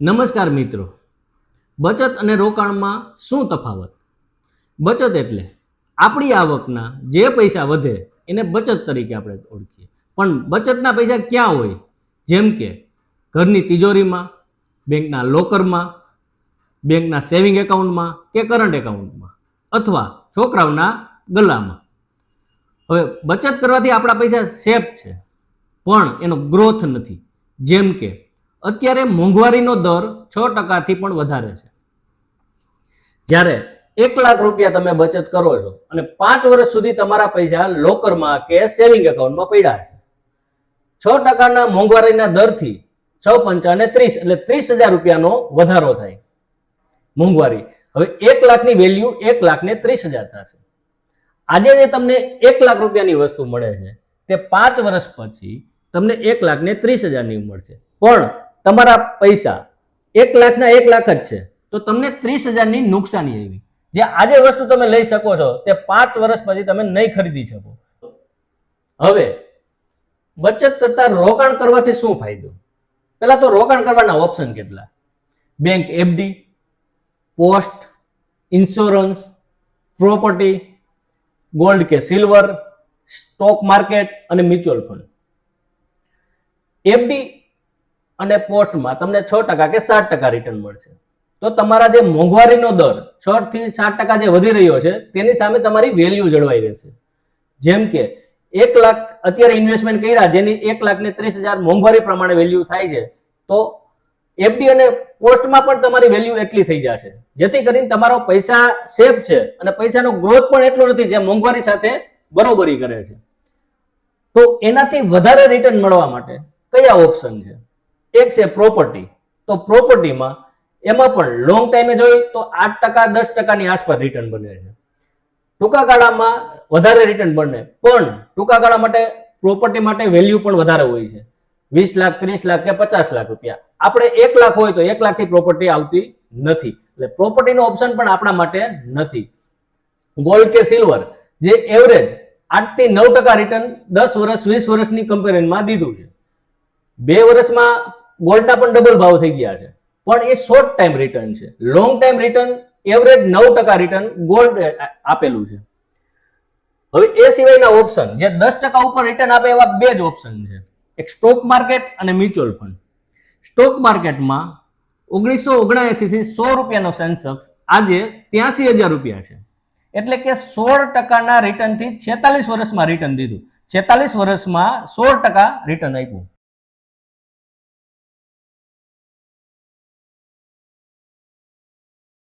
નમસ્કાર મિત્રો, બચત અને રોકાણમાં શું તફાવત? બચત એટલે આપણી આવકના જે પૈસા વધે એને બચત તરીકે આપણે ઓળખીએ. પણ બચતના પૈસા ક્યાં હોય? જેમ કે ઘરની તિજોરીમાં, બેંકના લોકરમાં, બેંકના સેવિંગ એકાઉન્ટમાં કે કરંટ એકાઉન્ટમાં અથવા છોકરાઓના ગલ્લામાં. હવે બચત કરવાથી આપણા પૈસા સેફ છે પણ એનો ગ્રોથ નથી. જેમ કે અત્યારે મોંઘવારીનો દર 6% પણ વધારે છે. જ્યારે 1 લાખ રૂપિયા તમે બચત કરો છો અને 5 વર્ષ સુધી તમારા પૈસા લોકરમાં કે સેવિંગ એકાઉન્ટમાં પડ્યા છે. 6%ના મોંઘવારીના દરથી 6 પંચા 30 એટલે 30,000 રૂપિયાનો વધારો થાય મોંઘવારી. હવે 1 લાખની વેલ્યુ 1,30,000 થશે. આજે જે તમને 1 લાખ રૂપિયાની વસ્તુ મળે છે તે 5 વર્ષ પછી તમને 1,30,000 ની મળશે. પણ તમારા પૈસા 1 લાખના 1 લાખ જ છે તો તમને 30,000 ની નુકસાની આવી. જે આજે વસ્તુ તમે લઈ શકો છો તે 5 વર્ષ પછી તમે નહીં ખરીદી શકો. હવે બચત કરતા રોકાણ કરવાથી શું ફાયદો? પહેલા તો રોકાણ કરવાના ઓપ્શન કેટલા? Bank FD, post, insurance, property, gold કે સિલ્વર, સ્ટોક માર્કેટ અને મ્યુચ્યુઅલ ફંડ. એફડી અને પોસ્ટમાં તમને 6% કે 7% રિટર્ન મળશે. તો તમારા જે મોંઘવારીનો દર 6 થી 7% જે વધી રહ્યો છે તેની સામે તમારી વેલ્યુ જળવાઈ રહેશે. જેમ કે 1 લાખ અત્યારે ઇન્વેસ્ટમેન્ટ કર્યા જેની 1,30,000 મોંઘવારી પ્રમાણે વેલ્યુ થાય છે તો એફડી અને પોસ્ટમાં પણ તમારી વેલ્યુ એટલી થઈ જશે જેથી કરીને તમારો પૈસા સેફ છે અને પૈસાનો ગ્રોથ પણ એટલો નથી જે મોંઘવારી સાથે બરોબરી કરે છે. તો એનાથી વધારે રિટર્ન મળવા માટે કયા ઓપ્શન છે? એક છે પ્રોપર્ટી. તો પ્રોપર્ટીમાં એમાં પણ લોંગ ટાઈમે જોઈએ તો 8% 10% ની આસપાસ રિટર્ન બને છે. ટૂંકા ગાળામાં વધારે રિટર્ન બને પણ ટૂંકા ગાળા માટે પ્રોપર્ટી માટે વેલ્યુ પણ વધારે હોય છે. 20 લાખ 30 લાખ કે 50 લાખ રૂપિયા. આપણે 1 લાખ હોય તો 1 લાખથી પ્રોપર્ટી આવતી નથી એટલે પ્રોપર્ટીનો ઓપ્શન પણ આપણા માટે નથી. ગોલ્ડ કે સિલ્વર જે એવરેજ 8 થી 9% રિટર્ન 10 વર્ષ 20 વર્ષની કમ્પેરિઝનમાં દીધું છે. 2 વર્ષમાં ગોલ્ડના પણ ડબલ ભાવ થઈ ગયા છે પણ એ શોર્ટ ટાઈમ રિટર્ન છે. Long time return average 9% return gold આપેલું છે. હવે એ સિવાયના ઓપ્શન જે 10% ઉપર રિટર્ન આપે એવા બે જ ઓપ્શન છે, એક સ્ટોક માર્કેટ અને મ્યુચ્યુઅલ ફંડ. સ્ટોક માર્કેટમાં 1979 થી 100 રૂપિયાનો સેન્સેક્સ આજે 83,000 રૂપિયા છે. એટલે કે 16%ના રિટર્નથી 46 વર્ષમાં રિટર્ન દીધું. 46 વર્ષમાં 16% રિટર્ન આપ્યું.